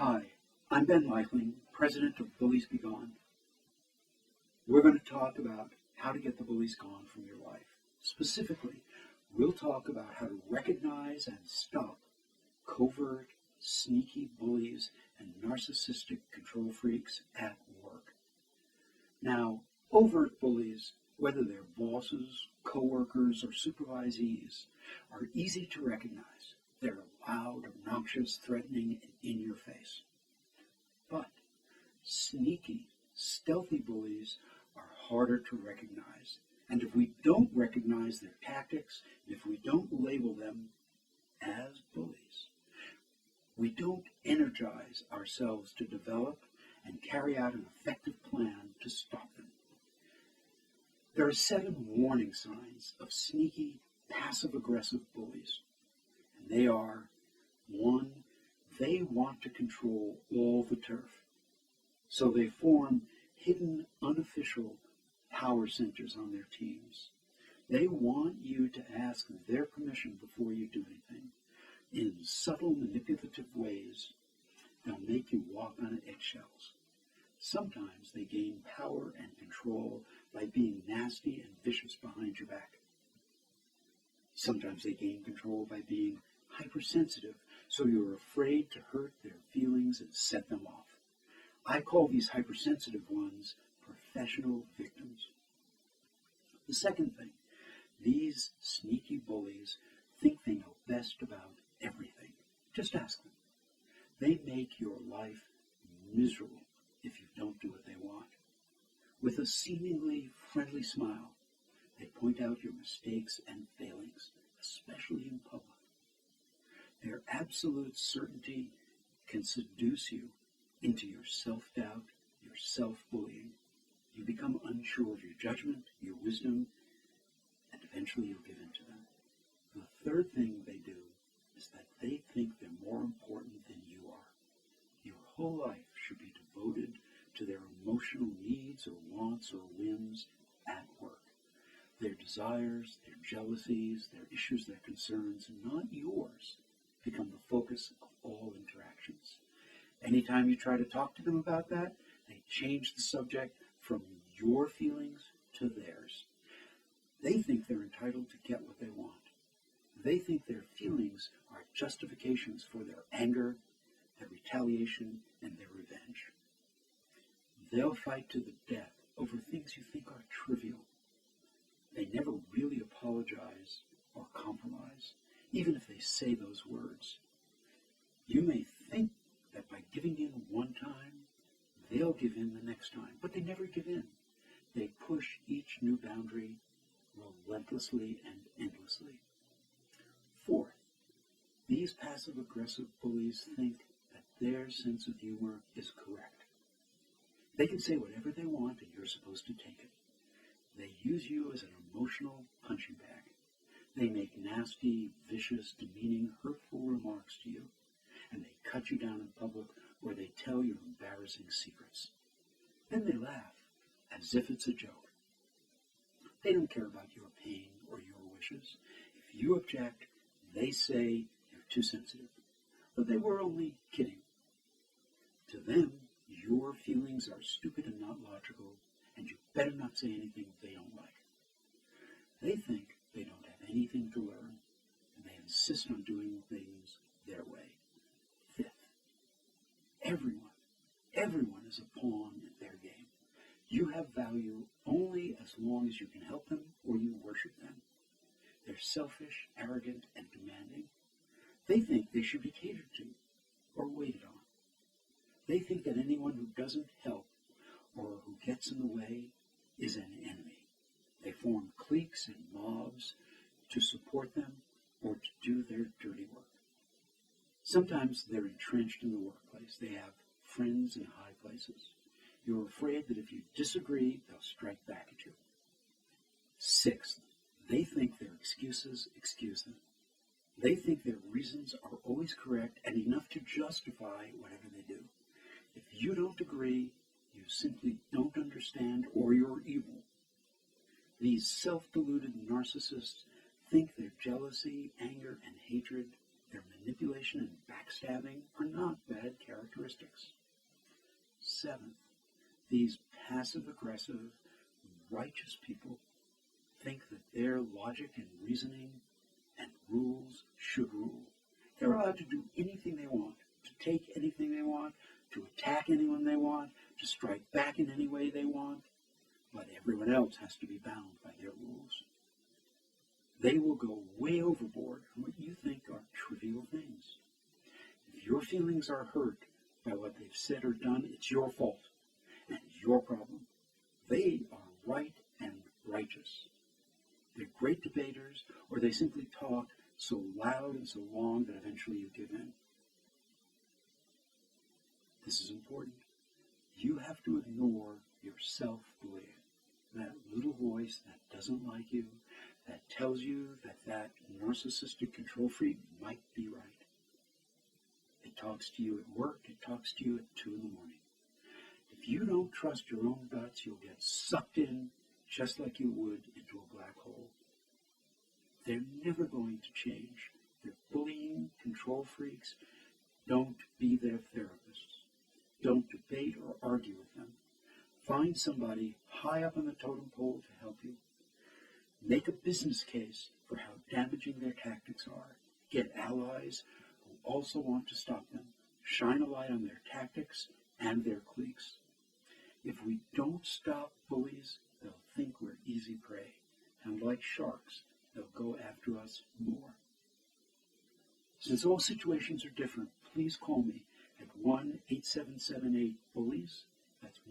Hi, I'm Ben Leichtling, president of Bullies Be Gone. We're going to talk about how to get the bullies gone from your life. Specifically, we'll talk about how to recognize and stop covert, sneaky bullies and narcissistic control freaks at work. Now, overt bullies, whether they're bosses, coworkers, or supervisees, are easy to recognize. They're loud, obnoxious, threatening, and in your face. But sneaky, stealthy bullies are harder to recognize. And if we don't recognize their tactics, if we don't label them as bullies, we don't energize ourselves to develop and carry out an effective plan to stop them. There are 7 warning signs of sneaky, passive-aggressive bullies. And they are: 1, they want to control all the turf. So they form hidden, unofficial power centers on their teams. They want you to ask their permission before you do anything. In subtle, manipulative ways, they'll make you walk on eggshells. Sometimes they gain power and control by being nasty and vicious behind your back. Sometimes they gain control by being hypersensitive, so you're afraid to hurt their feelings and set them off. I call these hypersensitive ones professional victims. The second thing, these sneaky bullies think they know best about everything. Just ask them. They make your life miserable if you don't do what they want. With a seemingly friendly smile, they point out your mistakes and failings, especially in public. Their absolute certainty can seduce you into your self-doubt, your self-bullying. You become unsure of your judgment, your wisdom, and eventually you'll give in to them. The third thing they do is that they think they're more important than you are. Your whole life should be devoted to their emotional needs or wants or whims at work. Their desires, their jealousies, their issues, their concerns, not yours, become the focus of all interactions. Anytime you try to talk to them about that, they change the subject from your feelings to theirs. They think they're entitled to get what they want. They think their feelings are justifications for their anger, their retaliation, and their revenge. They'll fight to the death over things you think are trivial. They never really apologize or compromise, even if they say those words. You may think that by giving in one time, they'll give in the next time, but they never give in. They push each new boundary relentlessly and endlessly. Fourth, these passive-aggressive bullies think that their sense of humor is correct. They can say whatever they want and you're supposed to take it. They use you as an emotional punching bag. They make nasty, vicious, demeaning, hurtful remarks to you, and they cut you down in public or they tell your embarrassing secrets. Then they laugh as if it's a joke. They don't care about your pain or your wishes. If you object, they say you're too sensitive, but they were only kidding. To them, your feelings are stupid and not logical, and you better not say anything they don't like. They think they don't have anything to learn, and they insist on doing things their way. Fifth, everyone is a pawn in their game. You have value only as long as you can help them or you worship them. They're selfish, arrogant, and demanding. They think they should be catered to or waited on. They think that anyone who doesn't help or who gets in the way is an enemy. They form cliques and mobs to support them or to do their dirty work. Sometimes they're entrenched in the workplace. They have friends in high places. You're afraid that if you disagree, they'll strike back at you. Sixth, they think their excuses excuse them. They think their reasons are always correct and enough to justify whatever they do. If you don't agree, you simply don't understand or you're evil. These self-deluded narcissists think their jealousy, anger, and hatred Their manipulation and backstabbing are not bad characteristics. Seventh, these passive-aggressive, righteous people think that their logic and reasoning and rules should rule. They're allowed to do anything they want, to take anything they want, to attack anyone they want, to strike back in any way they want, but everyone else has to be bound by their rules. They will go way overboard on what you think are trivial things. If your feelings are hurt by what they've said or done, it's your fault and your problem. They are right and righteous. They're great debaters, or they simply talk so loud and so long that eventually you give in. This is important. You have to ignore your self-belief, that little voice that doesn't like you, that tells you that narcissistic control freak might be right. It talks to you at work, it talks to you at 2 in the morning. If you don't trust your own guts, you'll get sucked in just like you would into a black hole. They're never going to change. They're bullying control freaks. Don't be their therapists. Don't debate or argue with them. Find somebody high up on the totem pole to help you. Make a business case for how damaging their tactics are. Get allies who also want to stop them. Shine a light on their tactics and their cliques. If we don't stop bullies, they'll think we're easy prey. And like sharks, they'll go after us more. Since all situations are different, please call me at 1-8778-BULLIES. That's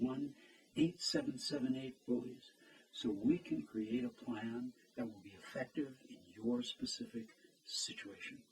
1-8778-BULLIES. So we can create a plan that will be effective in your specific situation.